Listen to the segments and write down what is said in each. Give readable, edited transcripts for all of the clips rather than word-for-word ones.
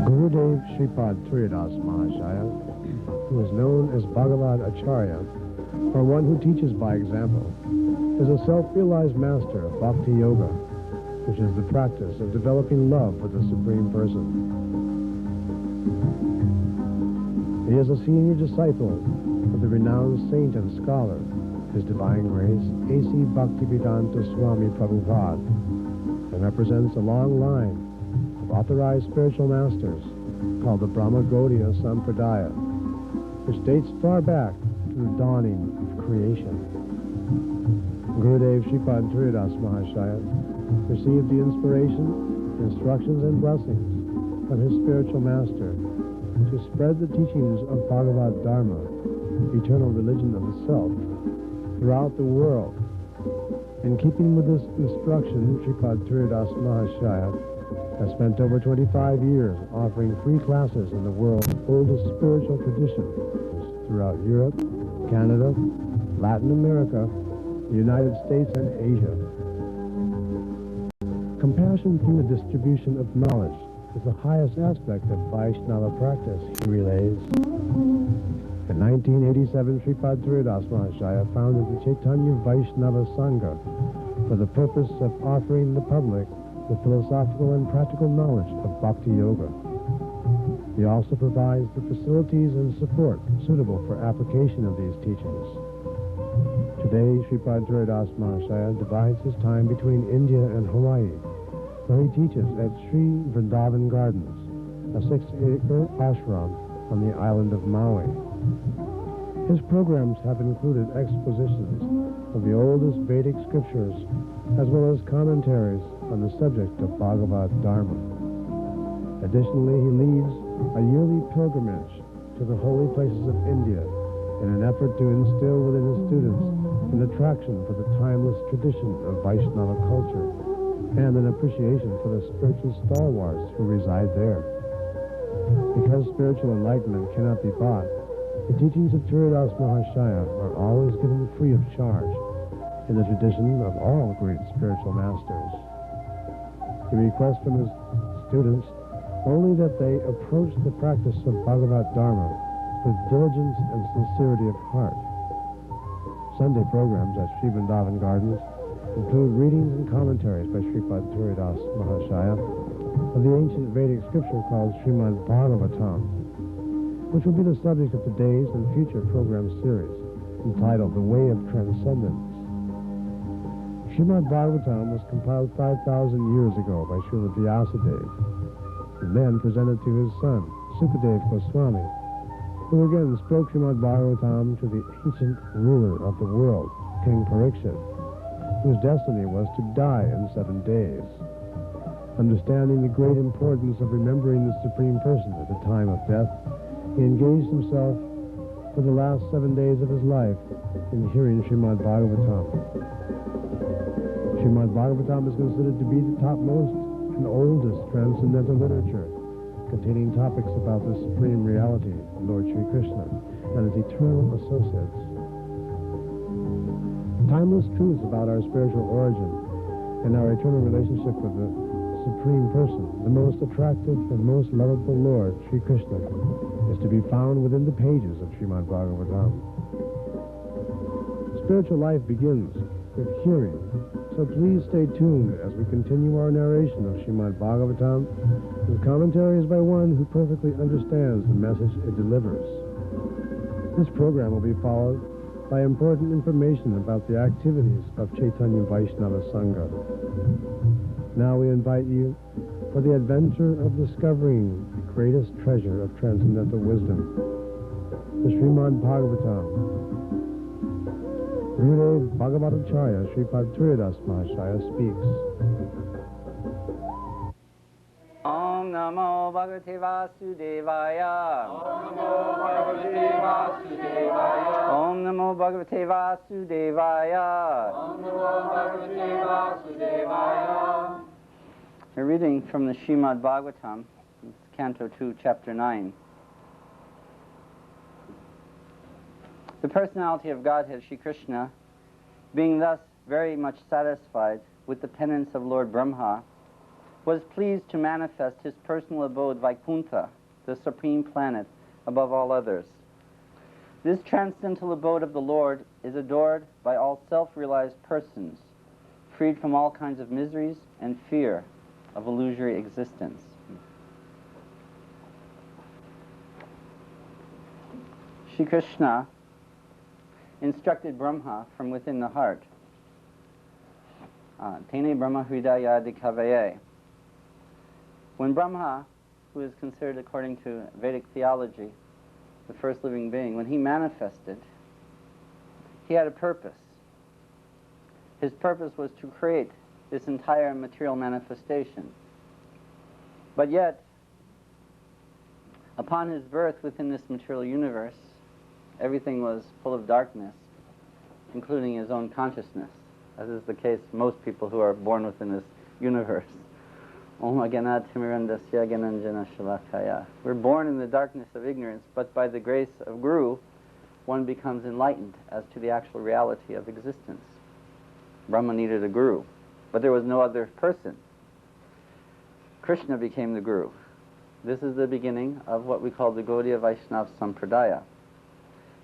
Gurudev Shripad Turidas Mahashaya, who is known as Bhagavad Acharya, or one who teaches by example, is a self-realized master of Bhakti Yoga, which is the practice of developing love for the Supreme Person. He is a senior disciple of the renowned saint and scholar, His Divine Grace, A.C. Bhaktivedanta Swami Prabhupada, and represents a long line of authorized spiritual masters called the Brahma Gaudiya Sampradaya, which dates far back to the dawning of creation. Gurudev Shripad Turidas Mahashaya received the inspiration, instructions, and blessings of his spiritual master to spread the teachings of Bhagavad Dharma, eternal religion of the self, throughout the world. In keeping with this instruction, Shripad Turidas Mahashaya has spent over 25 years offering free classes in the world's oldest spiritual tradition throughout Europe, Canada, Latin America, the United States, and Asia. Compassion through the distribution of knowledge is the highest aspect of Vaishnava practice, he relays. In 1987, Shripad Turidas Mahashaya founded the Chaitanya Vaishnava Sangha for the purpose of offering the public the philosophical and practical knowledge of Bhakti Yoga. He also provides the facilities and support suitable for application of these teachings. Today, Shripad Turidas Mahashaya divides his time between India and Hawaii, where he teaches at Sri Vrindaban Gardens, a 6-acre ashram on the island of Maui. His programs have included expositions of the oldest Vedic scriptures, as well as commentaries on the subject of Bhagavad Dharma. Additionally, he leads a yearly pilgrimage to the holy places of India in an effort to instill within his students an attraction for the timeless tradition of Vaishnava culture and an appreciation for the spiritual stalwarts who reside there. Because spiritual enlightenment cannot be bought, the teachings of Turidas Mahashaya are always given free of charge in the tradition of all great spiritual masters. He requests from his students only that they approach the practice of Bhagavad Dharma with diligence and sincerity of heart. Sunday programs at Sri Vrindaban Gardens include readings and commentaries by Shripad Turidas Mahashaya of the ancient Vedic scripture called Srimad Bhagavatam, which will be the subject of today's and future program series, entitled The Way of Transcendence. Srimad Bhagavatam was compiled 5,000 years ago by Srila Vyasadeva, and then presented to his son, Sukadeva Goswami, who again spoke Srimad Bhagavatam to the ancient ruler of the world, King Parikshit, whose destiny was to die in 7 days. Understanding the great importance of remembering the Supreme Person at the time of death, he engaged himself for the last 7 days of his life in hearing Srimad Bhagavatam. Srimad Bhagavatam is considered to be the topmost and oldest transcendental literature, containing topics about the supreme reality, Lord Sri Krishna, and his eternal associates. Timeless truths about our spiritual origin and our eternal relationship with the Supreme Person, the most attractive and most lovable Lord, Sri Krishna, is to be found within the pages of Srimad Bhagavatam. Spiritual life begins with hearing, so please stay tuned as we continue our narration of Srimad Bhagavatam with commentaries by one who perfectly understands the message it delivers. This program will be followed by important information about the activities of Chaitanya Vaishnava Sangha. Now we invite you for the adventure of discovering the greatest treasure of transcendental wisdom, the Srimad Bhagavatam. Gurudev Bhagavadacharya Shripad Turidas Mahashaya speaks. Om Namo Bhagavate Vasudevaya. Om Namo Bhagavate Vasudevaya. Om Namo Bhagavate Vasudevaya. A reading from the Srimad Bhagavatam, Canto 2, Chapter 9. The personality of Godhead, Sri Krishna, being thus very much satisfied with the penance of Lord Brahma, was pleased to manifest his personal abode Vaikuntha, the supreme planet above all others. This transcendental abode of the Lord is adored by all self-realized persons, freed from all kinds of miseries and fear of illusory existence. Sri Krishna instructed Brahma from within the heart. Tene Brahma Hridaya Dikavaye. When Brahma, who is considered according to Vedic theology the first living being, when he manifested, he had a purpose. His purpose was to create this entire material manifestation. But yet, upon his birth within this material universe, everything was full of darkness, including his own consciousness, as is the case with most people who are born within this universe. We're born in the darkness of ignorance, but by the grace of Guru, one becomes enlightened as to the actual reality of existence. Brahma needed a Guru, but there was no other person. Krishna became the Guru. This is the beginning of what we call the Gaudiya Vaishnava Sampradaya.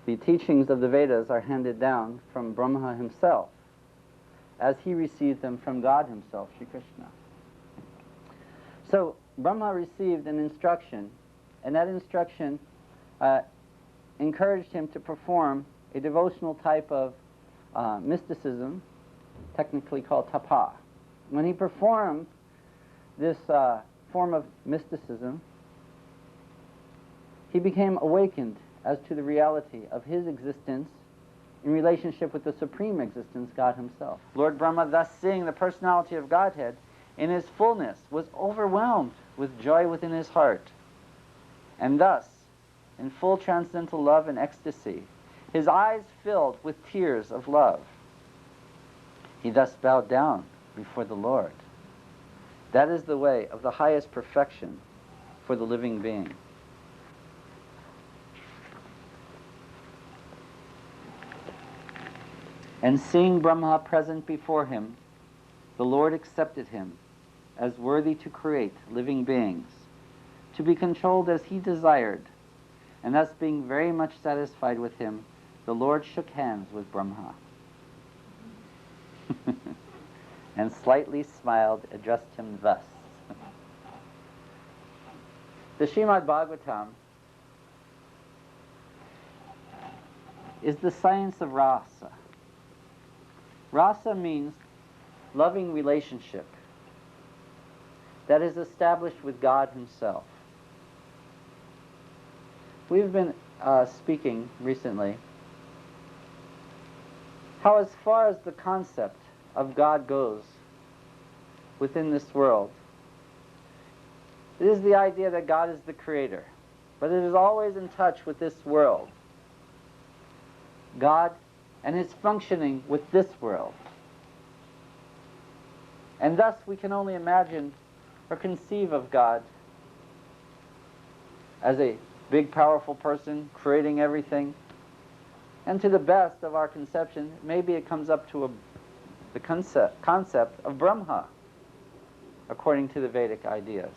The teachings of the Vedas are handed down from Brahma himself, as he received them from God himself, Sri Krishna. So Brahma received an instruction, and that instruction encouraged him to perform a devotional type of mysticism, technically called tapa. When he performed this form of mysticism, he became awakened as to the reality of his existence in relationship with the supreme existence, God himself. Lord Brahma, thus seeing the personality of Godhead in his fullness, was overwhelmed with joy within his heart. And thus, in full transcendental love and ecstasy, his eyes filled with tears of love, he thus bowed down before the Lord. That is the way of the highest perfection for the living being. And seeing Brahma present before him, the Lord accepted him as worthy to create living beings, to be controlled as he desired, and thus being very much satisfied with him, the Lord shook hands with Brahma and slightly smiled, addressed him thus. The Srimad Bhagavatam is the science of rasa. Rasa means loving relationship that is established with God himself. We've been speaking recently how, as far as the concept of God goes within this world, it is the idea that God is the creator, but it is always in touch with this world. God and his functioning with this world. And thus we can only imagine or conceive of God as a big, powerful person creating everything. And to the best of our conception, maybe it comes up to the concept of Brahma, according to the Vedic ideas.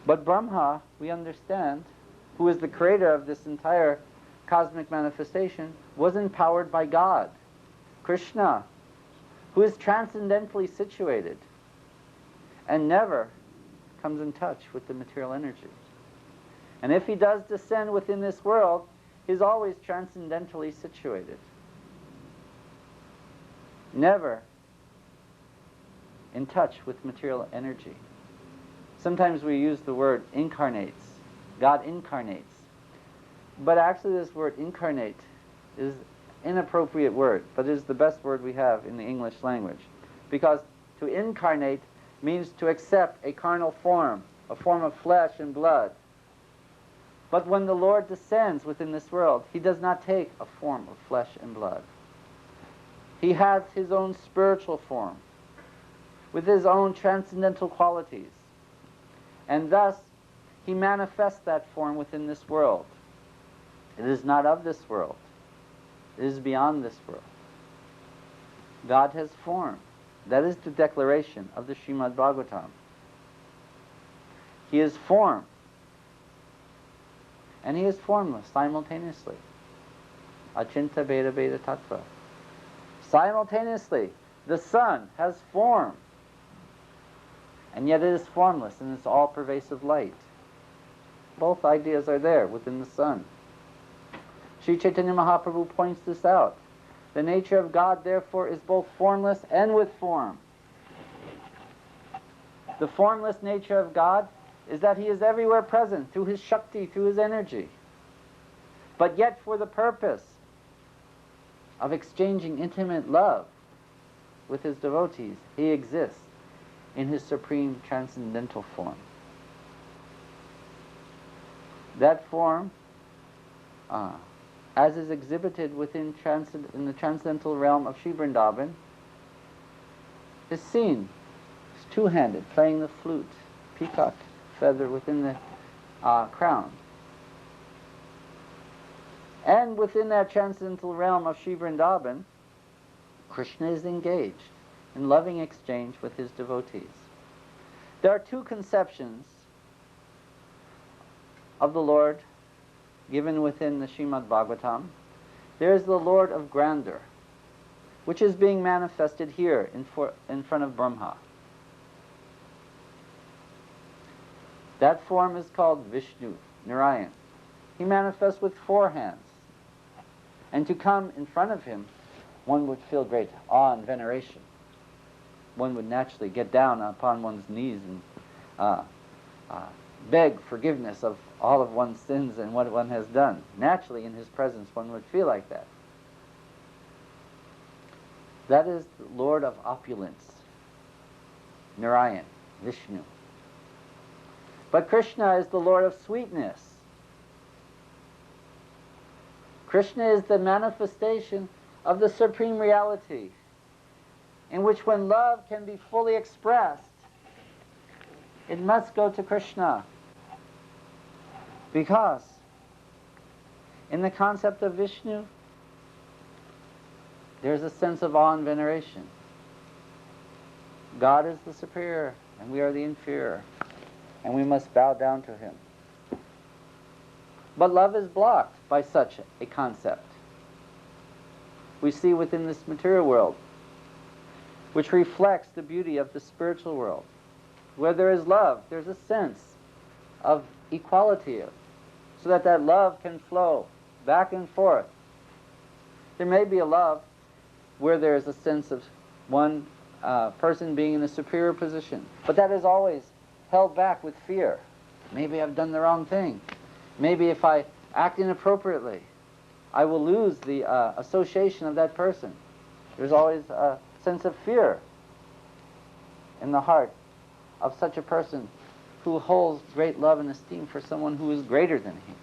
But Brahma, we understand, who is the creator of this entire cosmic manifestation, was empowered by God, Krishna, who is transcendentally situated and never comes in touch with the material energy. And if he does descend within this world, he's always transcendentally situated, never in touch with material energy. Sometimes we use the word incarnates. God incarnates. But actually this word incarnate is an inappropriate word, but it is the best word we have in the English language. Because to incarnate means to accept a carnal form, a form of flesh and blood. But when the Lord descends within this world, he does not take a form of flesh and blood. He has his own spiritual form, with his own transcendental qualities. And thus, he manifests that form within this world. It is not of this world. It is beyond this world. God has form. That is the declaration of the Srimad Bhagavatam. He is form. And he is formless simultaneously. Achinta Beda Beda Tattva. Simultaneously, the sun has form. And yet it is formless in its all-pervasive light. Both ideas are there within the sun. Sri Chaitanya Mahaprabhu points this out. The nature of God, therefore, is both formless and with form. The formless nature of God is that he is everywhere present through his Shakti, through his energy. But yet for the purpose of exchanging intimate love with his devotees, he exists in his supreme transcendental form. That form, as is exhibited within in the transcendental realm of Sri Vrindaban, is seen as two-handed, playing the flute, peacock feather within the crown. And within that transcendental realm of Sri Vrindaban, Krishna is engaged in loving exchange with his devotees. There are two conceptions of the Lord given within the Srimad Bhagavatam. There is the Lord of grandeur, which is being manifested here in front of Brahma. That form is called Vishnu, Narayan. He manifests with four hands. And to come in front of him, one would feel great awe and veneration. One would naturally get down upon one's knees and beg forgiveness of all of one's sins and what one has done. Naturally, in his presence, one would feel like that. That is the Lord of opulence, Narayan, Vishnu. But Krishna is the Lord of sweetness. Krishna is the manifestation of the supreme reality, in which when love can be fully expressed, it must go to Krishna. Because in the concept of Vishnu, there's a sense of awe and veneration. God is the superior, and we are the inferior, and we must bow down to him. But love is blocked by such a concept. We see within this material world, which reflects the beauty of the spiritual world. Where there is love, there's a sense of equality, so that that love can flow back and forth. There may be a love where there is a sense of one person being in a superior position, but that is always held back with fear. Maybe I've done the wrong thing. Maybe if I act inappropriately, I will lose the association of that person. There's always a sense of fear in the heart of such a person who holds great love and esteem for someone who is greater than he.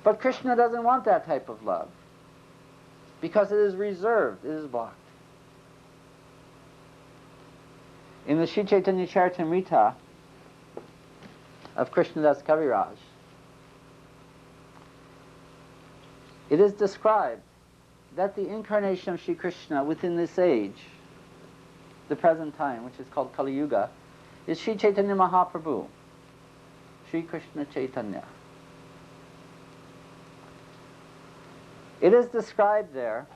But Krishna doesn't want that type of love, because it is reserved, it is blocked. In the Sri Chaitanya Charitamrita of Krishnadas Kaviraj, it is described that the incarnation of Sri Krishna within this age, the present time, which is called Kali Yuga, is Sri Chaitanya Mahaprabhu, Sri Krishna Chaitanya. It is described there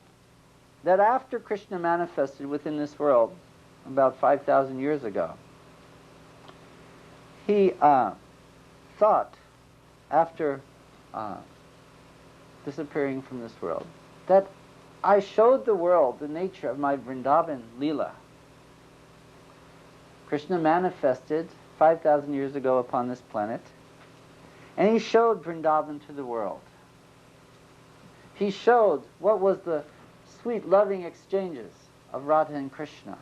that after Krishna manifested within this world about 5,000 years ago, he thought, after disappearing from this world, that I showed the world the nature of my Vrindavan Leela. Krishna manifested 5,000 years ago upon this planet, and he showed Vrindavan to the world. He showed what was the sweet loving exchanges of Radha and Krishna,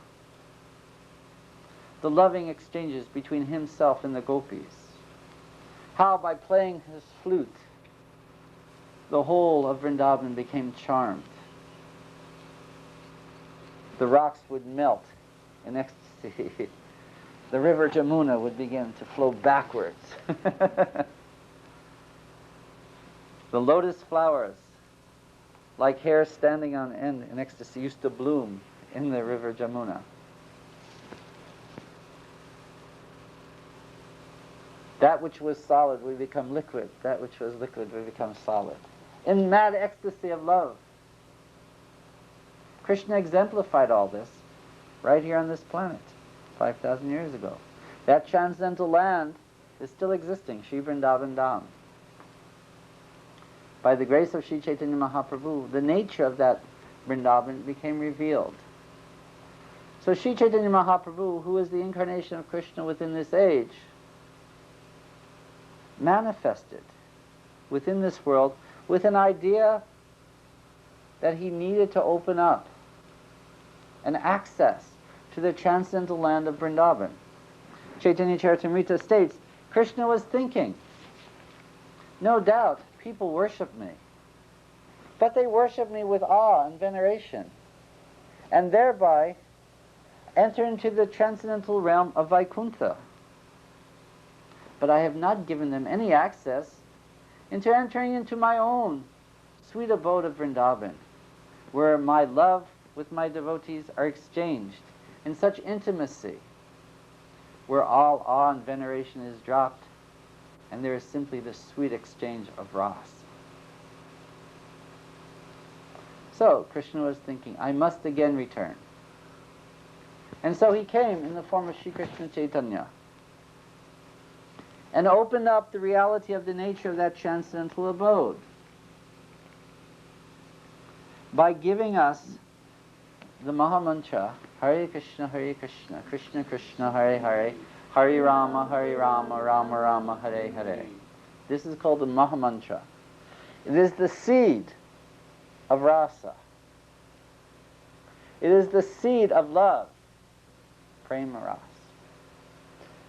the loving exchanges between himself and the gopis, how by playing his flute the whole of Vrindavan became charmed. The rocks would melt in ecstasy. The river Jamuna would begin to flow backwards. The lotus flowers, like hair standing on end in ecstasy, used to bloom in the river Jamuna. That which was solid will become liquid. That which was liquid will become solid. In mad ecstasy of love. Krishna exemplified all this right here on this planet 5,000 years ago. That transcendental land is still existing, Sri Vrindaban Dham. By the grace of Sri Chaitanya Mahaprabhu, the nature of that Vrindavan became revealed. So Sri Chaitanya Mahaprabhu, who is the incarnation of Krishna within this age, manifested within this world with an idea that he needed to open up an access to the transcendental land of Vrindavan. Chaitanya Charitamrita states, Krishna was thinking, no doubt people worship me, but they worship me with awe and veneration, and thereby enter into the transcendental realm of Vaikuntha. But I have not given them any access into entering into my own sweet abode of Vrindavan, where my love with my devotees are exchanged in such intimacy, where all awe and veneration is dropped, and there is simply the sweet exchange of ras. So Krishna was thinking, I must again return. And so he came in the form of Sri Krishna Chaitanya and opened up the reality of the nature of that transcendental abode by giving us the Mahamantra, Hare Krishna, Krishna Krishna, Hare Hare, Hare Rama, Rama Rama, Hare Hare. This is called the Mahamantra. It is the seed of rasa. It is the seed of love, prema rasa.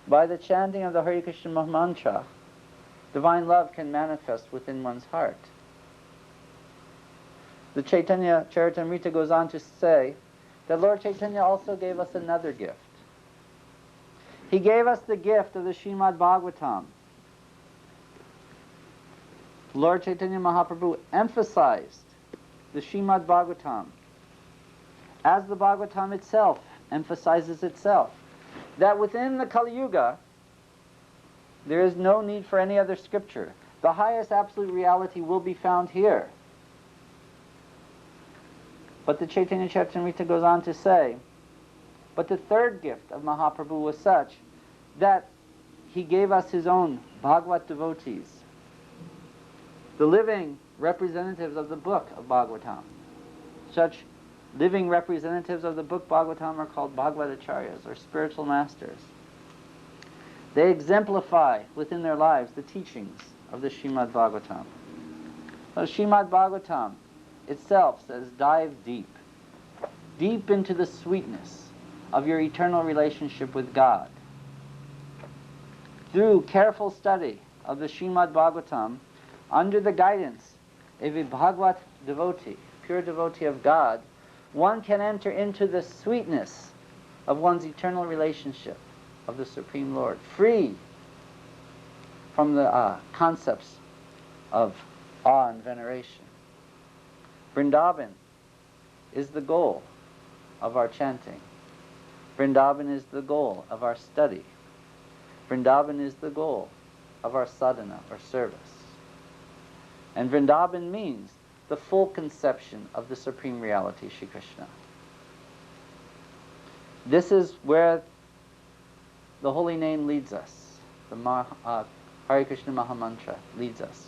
By the chanting of the Hare Krishna Mahamantra, divine love can manifest within one's heart. The Chaitanya Charitamrita goes on to say that Lord Chaitanya also gave us another gift. He gave us the gift of the Srimad Bhagavatam. Lord Chaitanya Mahaprabhu emphasized the Srimad Bhagavatam as the Bhagavatam itself emphasizes itself. That within the Kali Yuga, there is no need for any other scripture. The highest absolute reality will be found here. But the Chaitanya Charitamrita goes on to say, but the third gift of Mahaprabhu was such that he gave us his own Bhagavat devotees, the living representatives of the book of Bhagavatam. Such living representatives of the book Bhagavatam are called Bhagavatacharyas, or spiritual masters. They exemplify within their lives the teachings of the Srimad Bhagavatam. The Srimad Bhagavatam itself says, dive deep, deep into the sweetness of your eternal relationship with God. Through careful study of the Srimad Bhagavatam, under the guidance of a Bhagavat devotee, pure devotee of God, one can enter into the sweetness of one's eternal relationship of the Supreme Lord, free from the concepts of awe and veneration. Vrindavan is the goal of our chanting. Vrindavan is the goal of our study. Vrindavan is the goal of our sadhana or service. And Vrindavan means the full conception of the Supreme Reality, Shri Krishna. This is where the holy name leads us. The Hare Krishna Mahamantra leads us.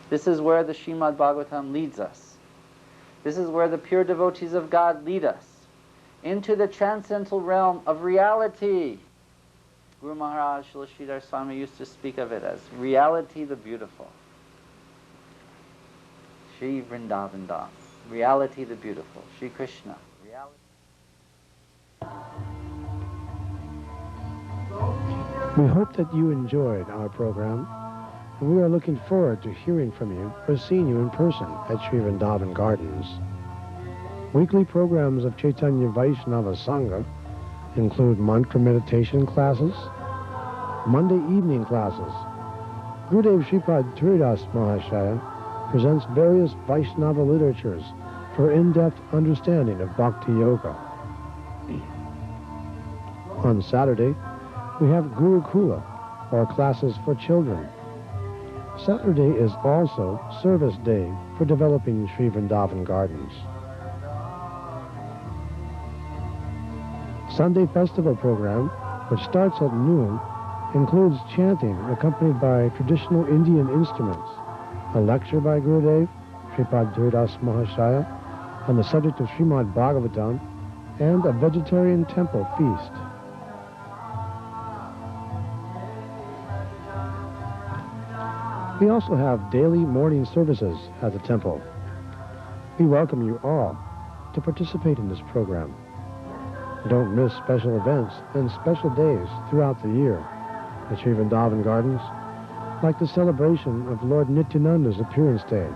This is where the Srimad Bhagavatam leads us. This is where the pure devotees of God lead us into the transcendental realm of reality. Guru Maharaj Srila Sridhar Swami used to speak of it as reality the beautiful. Sri Vrindaban Dham, reality the beautiful. Sri Krishna, reality. We hope that you enjoyed our program, and we are looking forward to hearing from you or seeing you in person at Sri Vrindaban Gardens. Weekly programs of Chaitanya Vaishnava Sangha include mantra meditation classes, Monday evening classes, Gurudev Shripad Turidas Mahashaya presents various Vaishnava literatures for in-depth understanding of Bhakti Yoga. On Saturday, we have Gurukula, or classes for children. Saturday is also service day for developing Sri Vrindaban Gardens. Sunday festival program, which starts at noon, includes chanting accompanied by traditional Indian instruments, a lecture by Gurudev, Sripad Dhuridas Mahashaya, on the subject of Srimad Bhagavatam, and a vegetarian temple feast. We also have daily morning services at the temple. We welcome you all to participate in this program. Don't miss special events and special days throughout the year at Sri Vrindaban Gardens, like the celebration of Lord Nityananda's Appearance Day,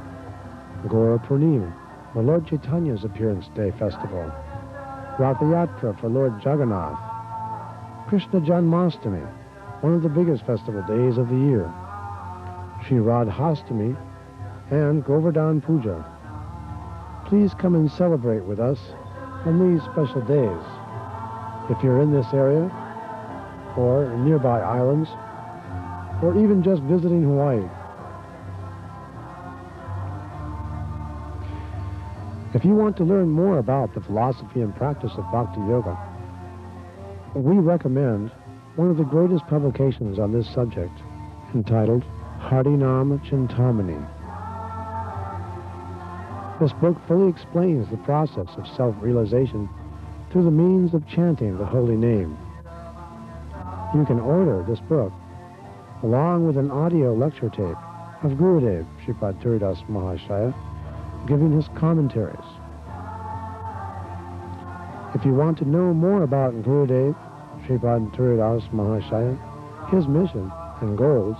Gora Purnima, the Lord Chaitanya's Appearance Day Festival, Ratha Yatra for Lord Jagannath, Krishna Janmashtami, one of the biggest festival days of the year, Sri Radhastami, and Govardhan Puja. Please come and celebrate with us on these special days. If you're in this area, or nearby islands, or even just visiting Hawaii. If you want to learn more about the philosophy and practice of Bhakti Yoga, we recommend one of the greatest publications on this subject, entitled Harinama Chintamani. This book fully explains the process of self-realization through the means of chanting the holy name. You can order this book along with an audio lecture tape of Gurudev Sripad Dhuridas Mahashaya giving his commentaries. If you want to know more about Gurudev Sripad Dhuridas Mahashaya, his mission and goals,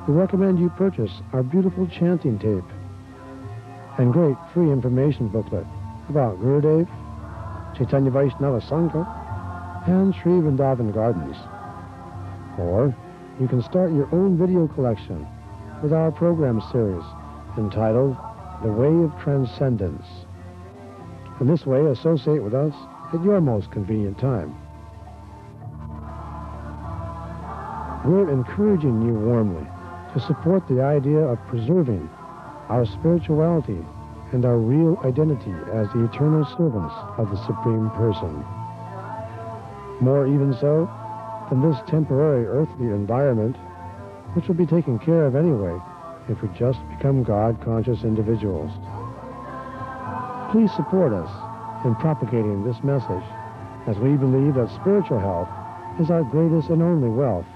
we recommend you purchase our beautiful chanting tape and great free information booklet about Gurudev, Chaitanya Vaishnava Sangha, and Sri Vrindaban Gardens. Or you can start your own video collection with our program series entitled The Way of Transcendence. In this way, associate with us at your most convenient time. We're encouraging you warmly to support the idea of preserving our spirituality and our real identity as the eternal servants of the Supreme Person. More even so than this temporary earthly environment, which will be taken care of anyway if we just become God-conscious individuals. Please support us in propagating this message, as we believe that spiritual health is our greatest and only wealth.